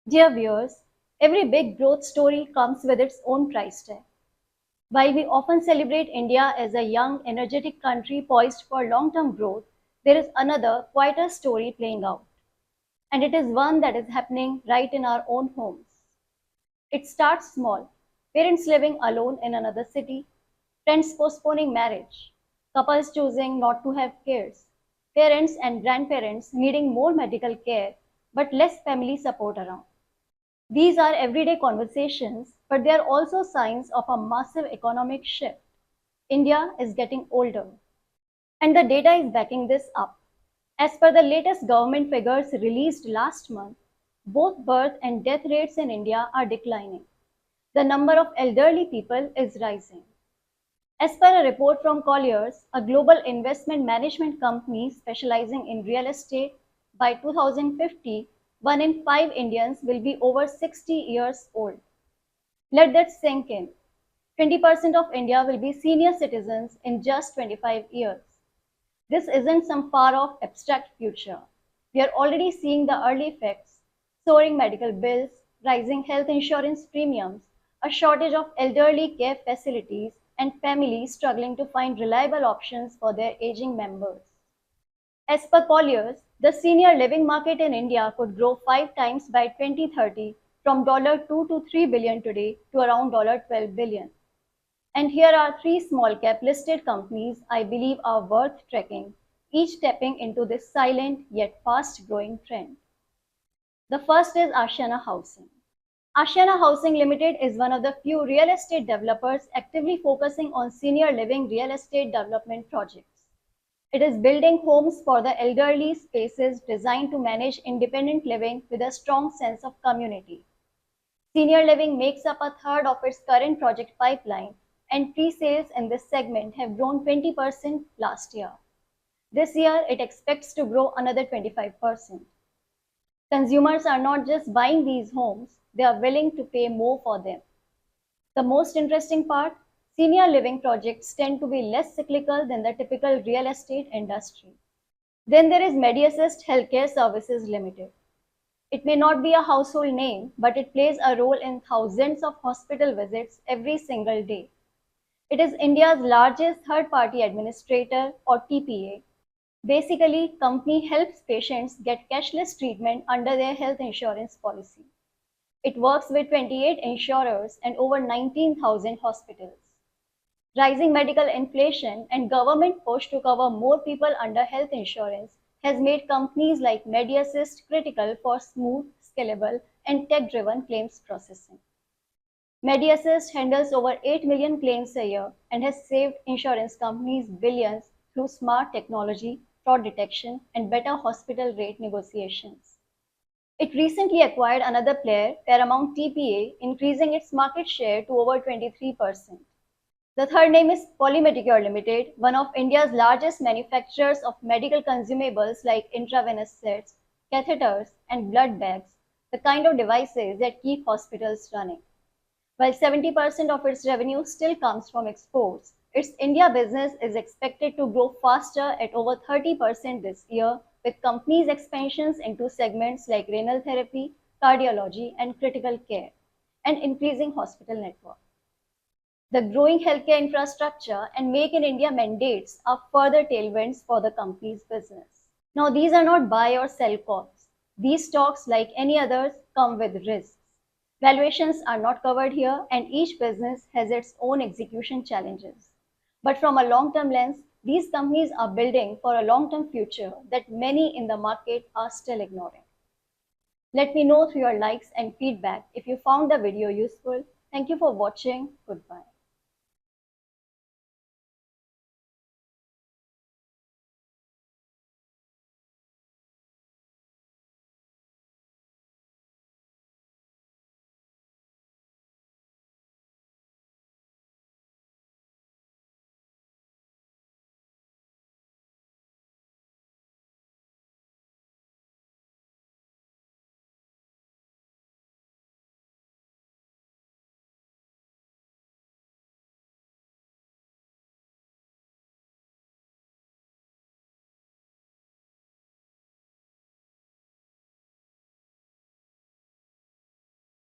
Dear viewers, every big growth story comes with its own price tag. While we often celebrate India as a young, energetic country poised for long-term growth, there is another, quieter story playing out. And it is one that is happening right in our own homes. It starts small. Parents living alone in another city, friends postponing marriage, couples choosing not to have kids, parents and grandparents needing more medical care but less family support around. These are everyday conversations, but they are also signs of a massive economic shift. India is getting older, and the data is backing this up. As per the latest government figures released last month, both birth and death rates in India are declining. The number of elderly people is rising. As per a report from Colliers, a global investment management company specializing in real estate, by 2050, 1 in 5 Indians will be over 60 years old. Let that sink in. 20% of India will be senior citizens in just 25 years. This isn't some far off abstract future. We are already seeing the early effects: soaring medical bills, rising health insurance premiums, a shortage of elderly care facilities, and families struggling to find reliable options for their aging members. As per Colliers, the senior living market in India could grow 5 times by 2030 from $2 to $3 billion today to around $12 billion. And here are three small cap listed companies I believe are worth tracking, each tapping into this silent yet fast growing trend. The first is Ashana Housing. Ashana Housing Limited is one of the few real estate developers actively focusing on senior living real estate development projects. It is building homes for the elderly, spaces designed to manage independent living with a strong sense of community. Senior living makes up a third of its current project pipeline, and pre-sales in this segment have grown 20% last year. This year, it expects to grow another 25%. Consumers are not just buying these homes, they are willing to pay more for them. The most interesting part: senior living projects tend to be less cyclical than the typical real estate industry. Then there is MediAssist Healthcare Services Limited. It may not be a household name, but it plays a role in thousands of hospital visits every single day. It is India's largest third-party administrator, or TPA. Basically, company helps patients get cashless treatment under their health insurance policy. It works with 28 insurers and over 19,000 hospitals. Rising medical inflation and government push to cover more people under health insurance has made companies like MediAssist critical for smooth, scalable, and tech-driven claims processing. MediAssist handles over 8 million claims a year and has saved insurance companies billions through smart technology, fraud detection, and better hospital rate negotiations. It recently acquired another player, Paramount TPA, increasing its market share to over 23%. The third name is Polymedicure Limited, one of India's largest manufacturers of medical consumables like intravenous sets, catheters, and blood bags, the kind of devices that keep hospitals running. While 70% of its revenue still comes from exports, its India business is expected to grow faster at over 30% this year, with companies' expansions into segments like renal therapy, cardiology, and critical care, and increasing hospital network. The growing healthcare infrastructure and Make in India mandates are further tailwinds for the company's business. Now, these are not buy or sell calls. These stocks, like any others, come with risks. Valuations are not covered here, and each business has its own execution challenges. But from a long-term lens, these companies are building for a long-term future that many in the market are still ignoring. Let me know through your likes and feedback if you found the video useful. Thank you for watching. Goodbye.